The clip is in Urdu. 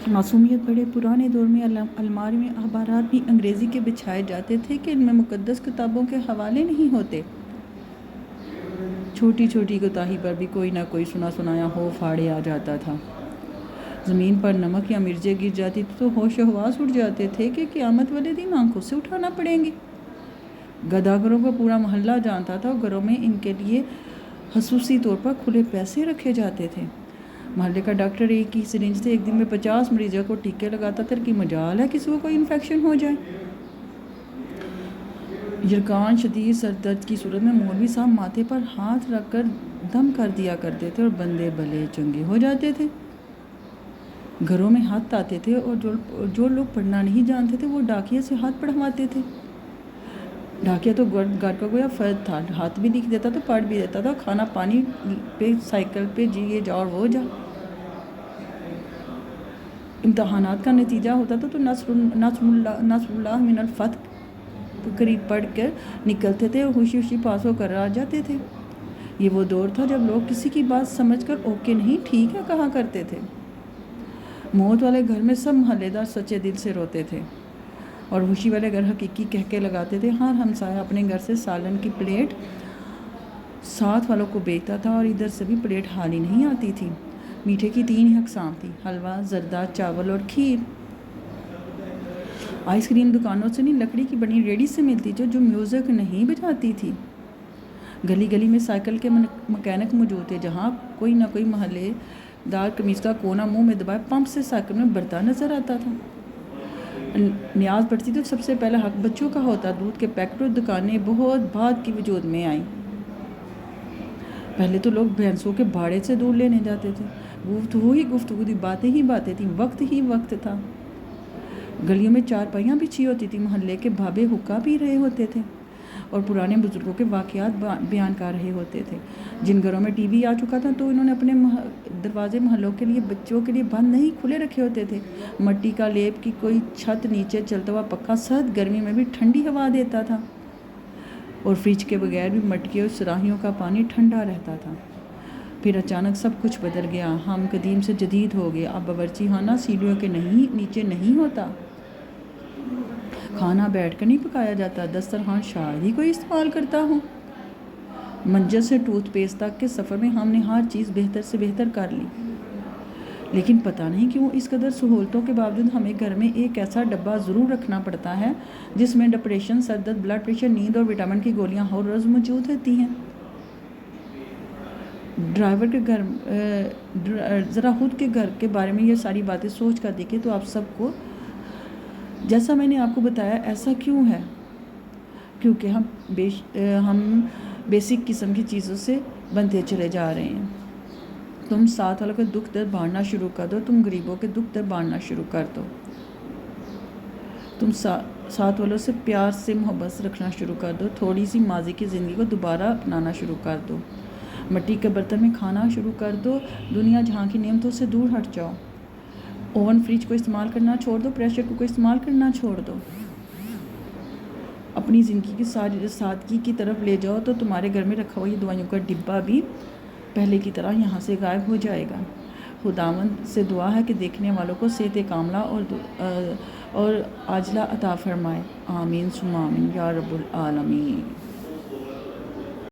معصومیت بڑے پرانے دور میں الماری میں اخبارات بھی انگریزی کے بچھائے جاتے تھے کہ ان میں مقدس کتابوں کے حوالے نہیں ہوتے۔ چھوٹی چھوٹی کوتاہی پر بھی کوئی نہ کوئی سنا سنایا ہو پھاڑے آ جاتا تھا۔ زمین پر نمک یا مرچیں گر جاتی تو ہوش و حواس اڑ جاتے تھے کہ قیامت والے دن آنکھوں سے اٹھانا پڑیں گے۔ گداگروں کو پورا محلہ جانتا تھا اور گھروں میں ان کے لیے خصوصی طور پر کھلے پیسے رکھے جاتے تھے۔ محلے کا ڈاکٹر ایک ہی سرنج سے ایک دن میں 50 مریضوں کو ٹیکے لگاتا تھا کہ مجال ہے کسی کو کوئی انفیکشن ہو جائے۔ یرکان شدید سر درد کی صورت میں مولوی صاحب ماتھے پر ہاتھ رکھ کر دم کر دیا کرتے تھے اور بندے بھلے چنگے ہو جاتے تھے۔ گھروں میں ہاتھ آتے تھے اور جو لوگ پڑھنا نہیں جانتے تھے وہ ڈاکیہ سے ہاتھ پڑھواتے تھے۔ ڈاکیہ تو گھر کا گویا فرد تھا، ہاتھ بھی لکھ دیتا تھا، پڑھ بھی دیتا تھا، کھانا پانی پہ سائیکل پہ یہ جا اور وہ جا۔ امتحانات کا نتیجہ ہوتا تھا تو نصر اللہ من الفتح قریب پڑھ کر نکلتے تھے اور خوشی خوشی پاس ہو کر آ جاتے تھے۔ یہ وہ دور تھا جب لوگ کسی کی بات سمجھ کر اوکے نہیں ٹھیک ہے کہا کرتے تھے۔ موت والے گھر میں سب محلے دار سچے دل سے روتے تھے اور خوشی والے گھر حقیقی کہکے لگاتے تھے۔ ہر ہمسایہ اپنے گھر سے سالن کی پلیٹ ساتھ والوں کو بیچتا تھا اور ادھر سے بھی پلیٹ خالی نہیں آتی تھی۔ میٹھے کی 3 ہی اقسام تھی، حلوہ، زردہ، چاول اور کھیر۔ آئس کریم دکانوں سے نہیں، لکڑی کی بنی ریڑھی سے ملتی جو میوزک نہیں بجاتی تھی۔ گلی گلی میں سائیکل کے مکینک موجود تھے، جہاں کوئی نہ کوئی محلے دار قمیض کا کونا منہ میں دبائے پمپ سے سائیکل میں بڑھتا نظر آتا تھا۔ نیاز بڑھتی تو سب سے پہلا حق بچوں کا ہوتا۔ دودھ کے پیکٹ اور دکانیں بہت بعد کی وجود میں آئیں۔ پہلے تو لوگ بھینسوں کے باڑے سے دودھ لینے جاتے تھے۔ گفتگو تھی، باتیں ہی باتیں تھیں، وقت ہی وقت تھا۔ گلیوں میں چارپائیاں بچھی ہوتی تھی، محلے کے بھابے حقہ پی رہے ہوتے تھے اور پرانے بزرگوں کے واقعات بیان کر رہے ہوتے تھے۔ جن گھروں میں ٹی وی آ چکا تھا تو انہوں نے اپنے دروازے محلوں کے لیے بچوں کے لیے بند نہیں کھلے رکھے ہوتے تھے۔ مٹی کا لیپ کی کوئی چھت، نیچے چلتا ہوا پنکھا سرد گرمی میں بھی ٹھنڈی ہوا دیتا تھا اور فریج کے بغیر بھی مٹکے اور سراہیوں کا پانی ٹھنڈا رہتا تھا۔ پھر اچانک سب کچھ بدل گیا، ہم قدیم سے جدید ہو گئے۔ اب باورچی خانہ سیڑھیوں کے نیچے نہیں ہوتا، کھانا بیٹھ کر نہیں پکایا جاتا، دسترخوان شاید ہی کوئی استعمال کرتا ہو۔ منجر سے ٹوتھ پیسٹ تک کے سفر میں ہم نے ہر چیز بہتر سے بہتر کر لی، لیکن پتہ نہیں کیوں اس قدر سہولتوں کے باوجود ہمیں گھر میں ایک ایسا ڈبہ ضرور رکھنا پڑتا ہے جس میں ڈپریشن، سر درد، بلڈ پریشر، نیند اور وٹامن کی گولیاں ہر روز موجود رہتی ہیں۔ ڈرائیور کے گھر ذرا خود کے گھر کے بارے میں یہ ساری باتیں سوچ کر دیکھیں تو آپ سب کو، جیسا میں نے آپ کو بتایا ایسا کیوں ہے؟ کیونکہ ہم بیسک قسم کی چیزوں سے بنتے چلے جا رہے ہیں۔ تم ساتھ والوں کے دکھ درد بانٹنا شروع کر دو، تم غریبوں کے دکھ درد بانٹنا شروع کر دو، تم ساتھ والوں سے پیار سے محبت رکھنا شروع کر دو، تھوڑی سی ماضی کی زندگی کو دوبارہ اپنانا شروع کر دو، مٹی کے برتن میں کھانا شروع کر دو، دنیا جہاں کی نعمتوں سے دور ہٹ جاؤ، اوون فریج کو استعمال کرنا چھوڑ دو، پریشر کوکر استعمال کرنا چھوڑ دو، اپنی زندگی کی سادگی کی طرف لے جاؤ تو تمہارے گھر میں رکھا ہوا یہ دوائیوں کا ڈبہ بھی پہلے کی طرح یہاں سے غائب ہو جائے گا۔ خداوند سے دعا ہے کہ دیکھنے والوں کو صحت کاملہ اور عاجلہ عطا فرمائے۔ آمین ثم آمین یا رب العالمین۔